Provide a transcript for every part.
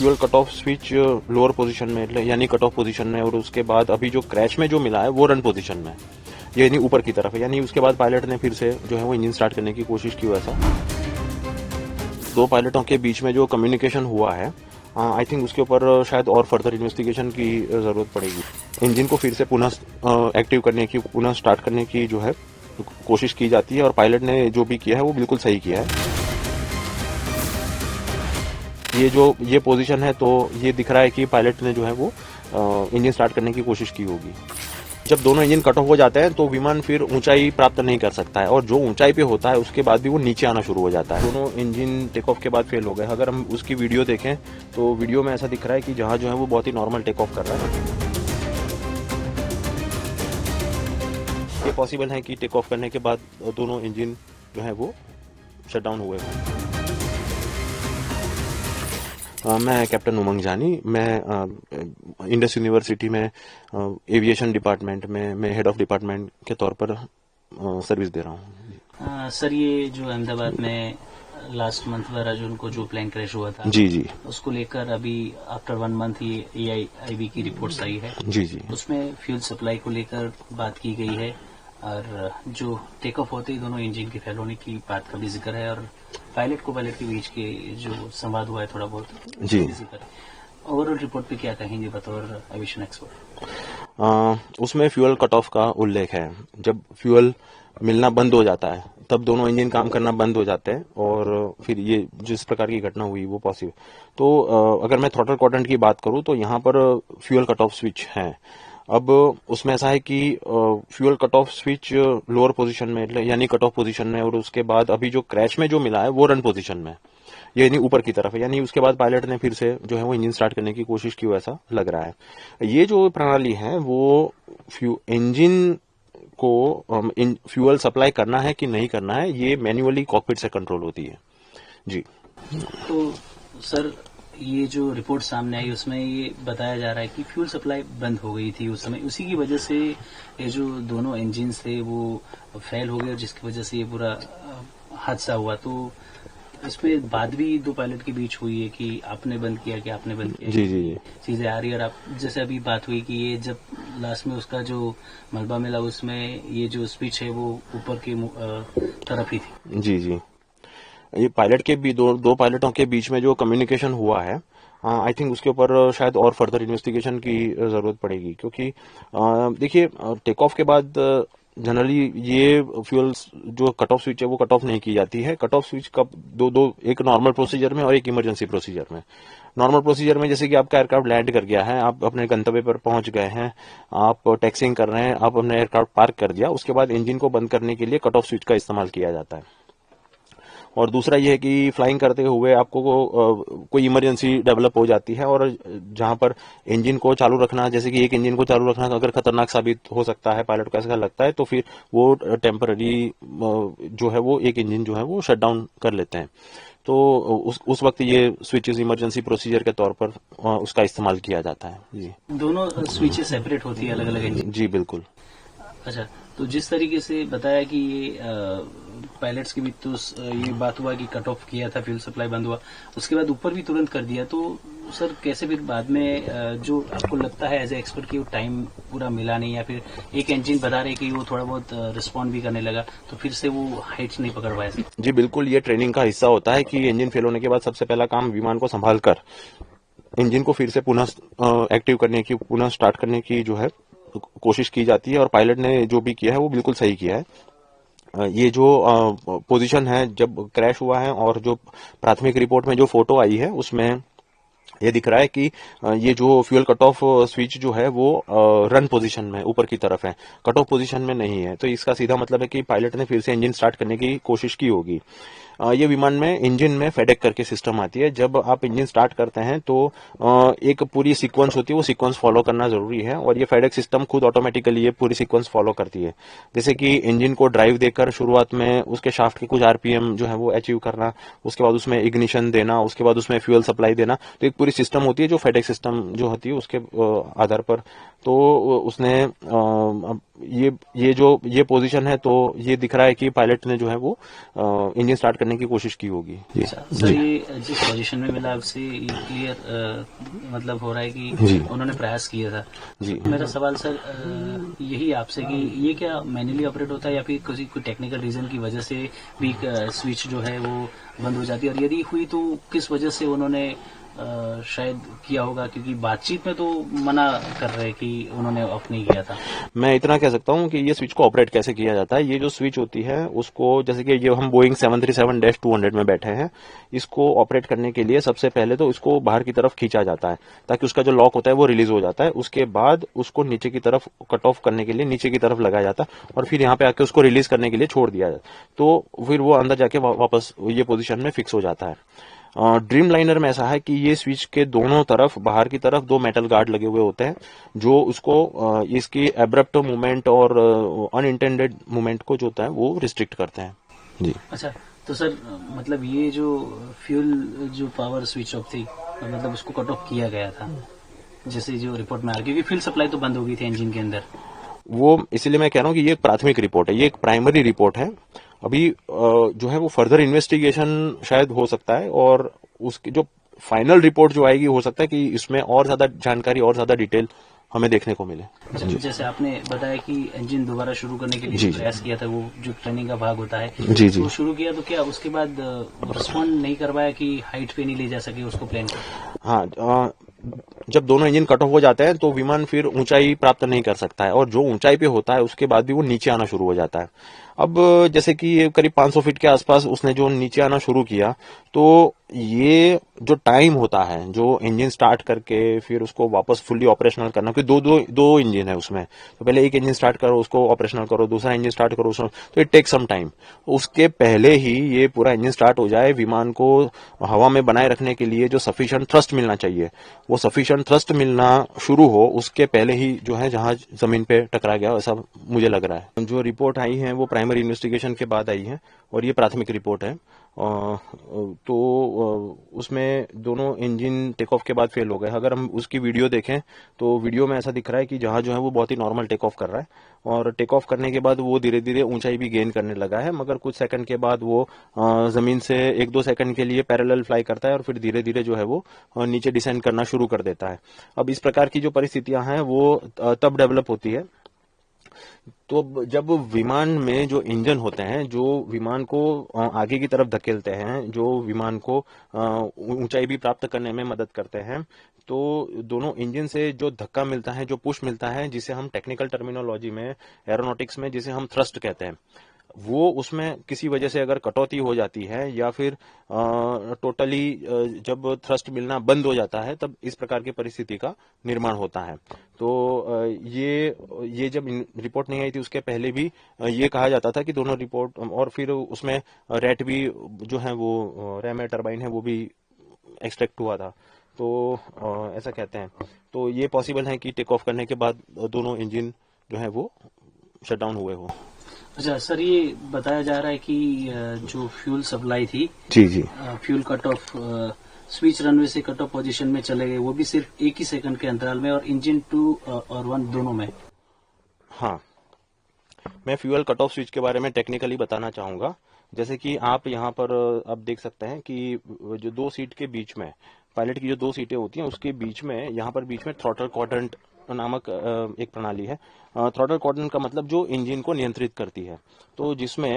Fuel cut off switch lower position में यानी cut off position में, और उसके बाद अभी जो क्रैश में जो मिला है वो रन पोजीशन में, ये यानी ऊपर की तरफ है। यानी उसके बाद पायलट ने फिर से जो है वो इंजन स्टार्ट करने की कोशिश की। वैसा दो पायलटों के बीच में जो कम्युनिकेशन हुआ है, आई थिंक उसके ऊपर शायद और फर्दर इन्वेस्टिगेशन की ज़रूरत पड़ेगी। इंजन को फिर से पुनः एक्टिव करने की, पुनः स्टार्ट करने की जो है कोशिश की जाती है, और पायलट ने जो भी किया है वो बिल्कुल सही किया है। ये पोजीशन है, तो ये दिख रहा है कि पायलट ने जो है वो इंजन स्टार्ट करने की कोशिश की होगी। जब दोनों इंजन कट ऑफ हो जाते हैं तो विमान फिर ऊंचाई प्राप्त नहीं कर सकता है, और जो ऊंचाई पे होता है उसके बाद भी वो नीचे आना शुरू हो जाता है। दोनों इंजन टेक ऑफ के बाद फेल हो गए। अगर हम उसकी वीडियो देखें तो वीडियो में ऐसा दिख रहा है कि जहाज जो है वो बहुत ही नॉर्मल टेक ऑफ कर रहा है। ये पॉसिबल है कि टेक ऑफ करने के बाद दोनों इंजन जो है वो शट डाउन हुए हैं। मैं कैप्टन उमंग जानी, मैं इंडस यूनिवर्सिटी में एविएशन डिपार्टमेंट में मैं हेड ऑफ डिपार्टमेंट के तौर पर सर्विस दे रहा हूँ। सर, ये जो अहमदाबाद में लास्ट मंथ 12 जून को जो प्लेन क्रैश हुआ था, जी, उसको लेकर अभी आफ्टर 1 मंथ ये AIIB की रिपोर्ट्स आई है। जी, उसमें फ्यूल सप्लाई को लेकर बात की गई है, और जो टेक ऑफ होते ही दोनों इंजन के फेल होने की बात का भी जिक्र है, और पायलट के बीच के जो संवाद हुआ है थोड़ा बहुत जी। जिक्र है। ओवरऑल रिपोर्ट पे क्या कहेंगे बतौर एविएशन एक्सपर्ट? उसमें फ्यूल कट ऑफ का उल्लेख है। जब फ्यूल मिलना बंद हो जाता है तब दोनों इंजन काम करना बंद हो जाते हैं, और फिर ये जिस प्रकार की घटना हुई वो पॉसिबल। तो अगर मैं थ्रॉटल क्वाड्रेंट की बात करूं तो यहाँ पर फ्यूल कट ऑफ स्विच है। अब उसमें ऐसा है कि fuel cut off switch lower position में यानी कट ऑफ पोजीशन में, और उसके बाद अभी जो क्रैश में जो मिला है वो रन पोजीशन में, ये यानी ऊपर की तरफ है। यानी उसके बाद पायलट ने फिर से जो है वो इंजन स्टार्ट करने की कोशिश की, वैसा लग रहा है। ये जो प्रणाली है वो इंजन को फ्यूल सप्लाई करना है कि नहीं करना है, ये मैन्युअली कॉकपिट से कंट्रोल होती है। जी। तो सर, ये जो रिपोर्ट सामने आई उसमें ये बताया जा रहा है कि फ्यूल सप्लाई बंद हो गई थी उस समय, उसी की वजह से ये जो दोनों इंजन थे वो फेल हो गए, और जिसकी वजह से ये पूरा हादसा हुआ। तो इसमें बात भी दो पायलट के बीच हुई है कि आपने बंद किया, कि आपने बंद किया। जी। चीजें आ रही है, और आप जैसे अभी बात हुई कि ये जब लास्ट में उसका जो मलबा मिला उसमें ये जो स्विच है वो ऊपर की तरफ ही थी। जी। ये पायलट के भी दो पायलटों के बीच में जो कम्युनिकेशन हुआ है, आई थिंक उसके ऊपर शायद और फर्दर इन्वेस्टिगेशन की जरूरत पड़ेगी। क्योंकि देखिए, टेक ऑफ के बाद जनरली ये फ्यूल जो कट ऑफ स्विच है वो कट ऑफ नहीं की जाती है। कट ऑफ स्विच का दो एक नॉर्मल प्रोसीजर में और एक इमरजेंसी प्रोसीजर में। नॉर्मल प्रोसीजर में जैसे कि आपका एयरक्राफ्ट लैंड कर गया है, आप अपने गंतव्य पर पहुंच गए हैं, आप टैक्सिंग कर रहे हैं, आप अपने एयरक्राफ्ट पार्क कर दिया, उसके बाद इंजन को बंद करने के लिए कट ऑफ स्विच का इस्तेमाल किया जाता है। और दूसरा ये है कि फ्लाइंग करते हुए आपको कोई इमरजेंसी डेवलप हो जाती है, और जहां पर इंजन को चालू रखना, जैसे कि एक इंजन को चालू रखना अगर खतरनाक साबित हो सकता है, पायलट को ऐसा लगता है, तो फिर वो टेम्पररी जो है वो एक इंजन जो है वो शट डाउन कर लेते हैं। तो उस वक्त ये स्विचेस इमरजेंसी प्रोसीजर के तौर पर उसका इस्तेमाल किया जाता है। जी, दोनों स्विचेस सेपरेट होती है अलग अलग इंजन? जी बिल्कुल। अच्छा, तो जिस तरीके से बताया कि ये पायलट्स के बीच तो ये बात हुआ कि कट ऑफ किया था, फ्यूल सप्लाई बंद हुआ, उसके बाद ऊपर भी तुरंत कर दिया, तो सर कैसे फिर बाद में जो आपको लगता है एज ए एक्सपर्ट कि वो टाइम पूरा मिला नहीं, या फिर एक इंजन बता रहे कि वो थोड़ा बहुत रिस्पॉन्ड भी करने लगा, तो फिर से वो हाइट्स नहीं पकड़ पाए? जी बिल्कुल, ये ट्रेनिंग का हिस्सा होता है कि इंजन फेल होने के बाद सबसे पहला काम विमान को संभाल कर इंजन को फिर से पुनः एक्टिव करने की, पुनः स्टार्ट करने की जो है कोशिश की जाती है, और पायलट ने जो भी किया है वो बिल्कुल सही किया है। ये जो पोजीशन है जब क्रैश हुआ है, और जो प्राथमिक रिपोर्ट में जो फोटो आई है उसमें ये दिख रहा है कि ये जो फ्यूल कट ऑफ स्विच जो है वो रन पोजीशन में ऊपर की तरफ है, कट ऑफ पोजीशन में नहीं है। तो इसका सीधा मतलब है कि पायलट ने फिर से इंजन स्टार्ट करने की कोशिश की होगी। ये विमान में इंजन में फेडेक करके सिस्टम आती है। जब आप इंजन स्टार्ट करते हैं तो एक पूरी सीक्वेंस होती है, वो सीक्वेंस फॉलो करना जरूरी है, और ये फेडेक सिस्टम खुद ऑटोमेटिकली ये पूरी सीक्वेंस फॉलो करती है। जैसे कि इंजन को ड्राइव देकर शुरुआत में उसके शाफ्ट के कुछ आरपीएम जो है वो अचीव करना, उसके बाद उसमें इग्निशन देना, उसके बाद उसमें फ्यूल सप्लाई देना, तो एक पूरी सिस्टम होती है जो फेडेक्स सिस्टम जो होती है उसके आधार पर। तो उसने ये पोजीशन है, तो ये दिख रहा है कि पायलट ने जो है वो इंजन स्टार्ट करने की कोशिश की होगी। जी अच्छा सर, जी ये जिस पोजीशन में मिला आपसे ये क्लियर मतलब हो रहा है कि जी उन्होंने प्रयास किया था। जी। मेरा सवाल सर यही आपसे कि ये क्या मैन्युअली ऑपरेट होता है या फिर किसी कोई टेक्निकल रीजन की वजह से भी स्विच जो है वो बंद हो जाती है, और यदि हुई तो किस वजह से उन्होंने शायद किया होगा, क्योंकि बातचीत में तो मना कर रहे कि उन्होंने ऑफ नहीं किया था। मैं इतना कह सकता हूँ कि ये स्विच को ऑपरेट कैसे किया जाता है। ये जो स्विच होती है उसको, जैसे कि ये हम बोइंग 737-200 में बैठे हैं, इसको ऑपरेट करने के लिए सबसे पहले तो इसको बाहर की तरफ खींचा जाता है ताकि उसका जो लॉक होता है वो रिलीज हो जाता है। उसके बाद उसको नीचे की तरफ कट ऑफ करने के लिए नीचे की तरफ लगाया जाता है और फिर यहाँ पे आके उसको रिलीज करने के लिए छोड़ दिया जाता है। तो फिर वो अंदर जाके वापस ये पोजिशन में फिक्स हो जाता है। ड्रीम लाइनर में ऐसा है कि ये स्विच के दोनों तरफ बाहर की तरफ 2 मेटल गार्ड लगे हुए होते हैं जो उसको इसकी एब्रप्ट मूवमेंट और अनइंटेंडेड मूवमेंट को जो होता है वो रिस्ट्रिक्ट करते हैं। जी। अच्छा, तो सर मतलब ये जो फ्यूल जो पावर स्विच ऑफ थी, मतलब उसको कट ऑफ किया गया था जैसे जो रिपोर्ट में आ रहा, क्योंकि फ्यूल सप्लाई तो बंद हो गई थी इंजन के अंदर। वो इसीलिए मैं कह रहा हूँ कि ये एक प्राथमिक रिपोर्ट है, ये एक प्राइमरी रिपोर्ट है। अभी जो है वो फर्दर इन्वेस्टिगेशन शायद हो सकता है और उसकी जो फाइनल रिपोर्ट जो आएगी हो सकता है कि इसमें और ज्यादा जानकारी और ज्यादा डिटेल हमें देखने को मिले। अच्छा, जी जैसे आपने बताया कि इंजन दोबारा शुरू करने के लिए जी प्रयास किया था, वो जो ट्रेनिंग का भाग होता है जी जी। वो शुरू किया, तो क्या उसके बाद रिस्पॉन्ड नहीं करवाया कि हाइट पे नहीं ले जा सके उसको प्लेन को? हाँ, जब दोनों इंजन कट ऑफ हो जाते हैं तो विमान फिर ऊंचाई प्राप्त नहीं कर सकता है और जो ऊंचाई पे होता है उसके बाद भी वो नीचे आना शुरू हो जाता है। अब जैसे कि ये करीब 500 फीट के आसपास उसने जो नीचे आना शुरू किया, तो ये जो टाइम होता है जो इंजन स्टार्ट करके फिर उसको वापस फुल्ली ऑपरेशनल करना, क्योंकि दो इंजन है उसमें, तो पहले एक इंजन स्टार्ट करो उसको ऑपरेशनल करो, दूसरा इंजन स्टार्ट करो उसको, तो इट टेक सम टाइम। उसके पहले ही ये पूरा इंजन स्टार्ट हो जाए, विमान को हवा में बनाए रखने के लिए जो सफिशिएंट थ्रस्ट मिलना चाहिए वो सफिशिएंट थ्रस्ट मिलना शुरू हो, उसके पहले ही जो है जहाज जमीन पे टकरा गया, ऐसा मुझे लग रहा है। जो रिपोर्ट आई है वो प्राइमरी इन्वेस्टिगेशन के बाद आई है और ये प्राथमिक रिपोर्ट है। तो उसमें दोनों इंजन टेक ऑफ के बाद फेल हो गए। अगर हम उसकी वीडियो देखें तो वीडियो में ऐसा दिख रहा है कि जहाज जो है वो बहुत ही नॉर्मल टेक ऑफ कर रहा है और टेक ऑफ करने के बाद वो धीरे धीरे ऊंचाई भी गेन करने लगा है, मगर कुछ सेकंड के बाद वो जमीन से 1-2 सेकंड के लिए पैरेलल फ्लाई करता है और फिर धीरे धीरे जो है वो नीचे डिसेंड करना शुरू कर देता है। अब इस प्रकार की जो परिस्थितियां हैं वो तब डेवलप होती है तो जब विमान में जो इंजन होते हैं जो विमान को आगे की तरफ धकेलते हैं, जो विमान को ऊंचाई भी प्राप्त करने में मदद करते हैं, तो दोनों इंजन से जो धक्का मिलता है, जो पुश मिलता है, जिसे हम टेक्निकल टर्मिनोलॉजी में एरोनॉटिक्स में जिसे हम थ्रस्ट कहते हैं, वो उसमें किसी वजह से अगर कटौती हो जाती है या फिर टोटली जब थ्रस्ट मिलना बंद हो जाता है तब इस प्रकार की परिस्थिति का निर्माण होता है। तो ये जब रिपोर्ट नहीं आई थी उसके पहले भी ये कहा जाता था कि दोनों रिपोर्ट, और फिर उसमें रेट भी जो है वो रैम टरबाइन है वो भी एक्सट्रैक्ट हुआ था, तो ऐसा कहते हैं। तो ये पॉसिबल है कि टेक ऑफ करने के बाद दोनों इंजन जो है वो शट डाउन हुए हो। अच्छा सर, ये बताया जा रहा है कि जो फ्यूल सप्लाई थी, जी जी, fuel cut off switch runway से कट ऑफ पोजीशन में चले गए, वो भी सिर्फ एक ही सेकंड के अंतराल में, और इंजन 2 और 1 दोनों में। हाँ, मैं फ्यूल कट ऑफ स्विच के बारे में टेक्निकली बताना चाहूंगा। जैसे कि आप यहाँ पर अब देख सकते हैं कि जो 2 सीट के बीच में, पायलट की जो 2 सीटें होती हैं उसके बीच में, यहाँ पर बीच में थ्रॉटल क्वाड्रेंट नामक एक प्रणाली है। थ्रॉटल क्वाड्रेंट का मतलब जो इंजन को नियंत्रित करती है, तो जिसमें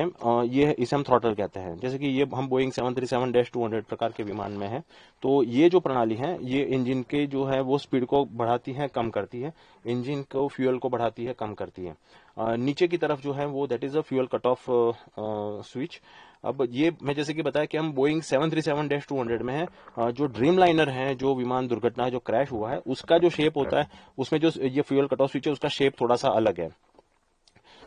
ये इसे हम थ्रॉटल कहते हैं। जैसे कि ये हम बोइंग 737-200 प्रकार के विमान में है, तो ये जो प्रणाली है ये इंजन के जो है वो स्पीड को बढ़ाती है, कम करती है, इंजन को फ्यूल को बढ़ाती है, कम करती है। नीचे की तरफ जो है वो that is a fuel cut off switch. अब ये मैं जैसे कि बताया कि हम बोइंग 737-200 में है, जो ड्रीम लाइनर है, जो विमान दुर्घटना जो क्रैश हुआ है उसका जो शेप होता है उसमें जो ये फ्यूल कट ऑफ स्विच है उसका शेप थोड़ा सा अलग है।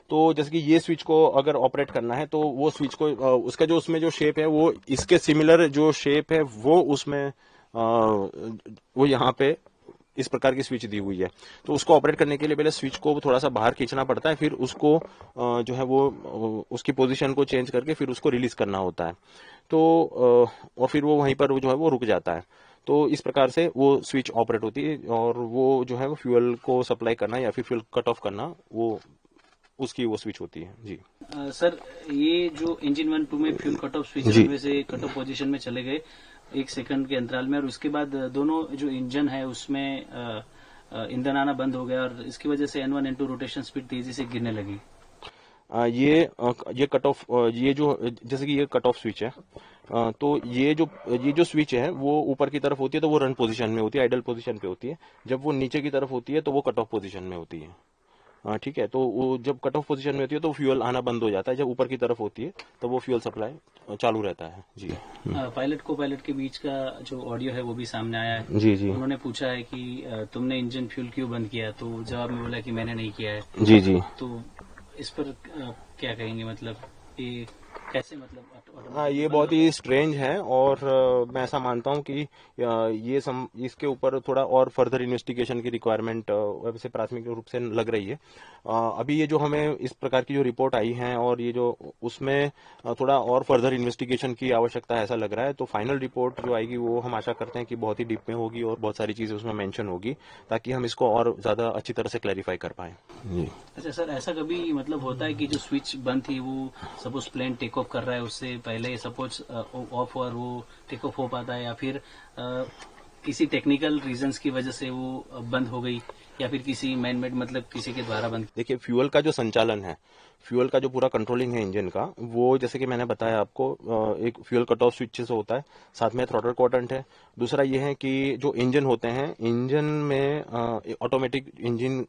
तो जैसे कि ये स्विच को अगर ऑपरेट करना है तो वो स्विच को उसका जो उसमें जो शेप है वो इसके सिमिलर जो शेप है वो उसमें वो यहाँ पे इस प्रकार की स्विच दी हुई है। तो उसको ऑपरेट करने के लिए पहले स्विच को थोड़ा सा बाहर खींचना पड़ता है, फिर उसको जो है वो उसकी पोजीशन को चेंज करके फिर उसको रिलीज करना होता है। तो और फिर वो वहीं पर जो है वो रुक जाता है। तो इस प्रकार से वो स्विच ऑपरेट होती है और वो जो है वो फ्यूल को सप्लाई करना या फिर फ्यूल कट ऑफ करना वो उसकी वो स्विच होती है जी। सर ये जो इंजन 1 2 में फ्यूल कट ऑफ स्विच जी। रनवे से कट ऑफ पोजीशन में चले गए 1 सेकंड के अंतराल में, और उसके बाद दोनों जो इंजन है उसमें ईंधन आना बंद हो गया और इसकी वजह से N1 N2 रोटेशन स्पीड तेजी से गिरने लगी। ये कट ऑफ ये जो जैसे कि ये कट ऑफ स्विच है, तो ये जो स्विच है वो ऊपर की तरफ होती है तो वो रन पोजीशन में होती है, आइडल पोजीशन पे होती है। जब वो नीचे की तरफ होती है तो वो कट ऑफ पोजीशन में होती है। ठीक है, तो वो जब कट ऑफ पोजीशन में होती है तो फ्यूल आना बंद हो जाता है। जब ऊपर की तरफ होती है तो वो फ्यूल सप्लाई चालू रहता है जी। पायलट को पायलट के बीच का जो ऑडियो है वो भी सामने आया है। जी जी उन्होंने पूछा है कि तुमने इंजन फ्यूल क्यों बंद किया, तो जवाब में बोला कि मैंने नहीं किया है। जी जी। तो इस पर क्या कहेंगे, मतलब ये कैसे, मतलब हाँ, ये बहुत ही स्ट्रेंज है और मैं ऐसा मानता हूँ कि इसके ऊपर थोड़ा और फर्दर इन्वेस्टिगेशन की रिक्वायरमेंट वैसे प्राथमिक रूप से लग रही है। अभी ये जो हमें इस प्रकार की जो रिपोर्ट आई है और ये जो उसमें थोड़ा और फर्दर इन्वेस्टिगेशन की आवश्यकता है ऐसा लग रहा है। तो फाइनल रिपोर्ट जो आएगी वो हम आशा करते हैं कि बहुत ही डीप में होगी और बहुत सारी चीजें उसमें मेंशन होगी ताकि हम इसको और ज्यादा अच्छी तरह से क्लैरिफाई कर पाए। अच्छा सर, ऐसा कभी मतलब होता है कि जो स्विच बंद थी वो सपोज प्लेन टेक ऑफ कर रहा है उससे पहले सपोज ऑफ और वो टेक ऑफ हो पाता है, या फिर किसी टेक्निकल रीजंस की वजह से वो बंद हो गई, या फिर किसी मैन मेड मतलब किसी के द्वारा बंद? देखिए, फ्यूल का जो संचालन है, फ्यूल का जो पूरा कंट्रोलिंग है इंजन का, वो जैसे कि मैंने बताया आपको, एक फ्यूल कट ऑफ स्विच से होता है, साथ में थ्रॉटल क्वाड्रेंट है। दूसरा ये है कि जो इंजन होते हैं, इंजन में ऑटोमेटिक इंजन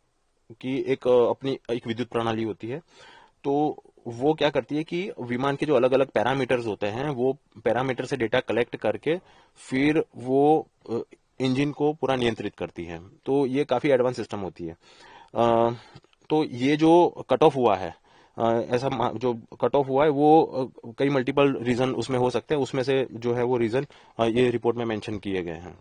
की अपनी एक विद्युत प्रणाली होती है। तो वो क्या करती है कि विमान के जो अलग अलग पैरामीटर्स होते हैं वो पैरामीटर से डेटा कलेक्ट करके फिर वो इंजन को पूरा नियंत्रित करती है। तो ये काफी एडवांस सिस्टम होती है। तो ये जो कट ऑफ हुआ है, जो कट ऑफ हुआ है वो कई मल्टीपल रीजन उसमें हो सकते हैं, उसमें से जो है वो रीजन ये रिपोर्ट में मेंशन किए गए हैं।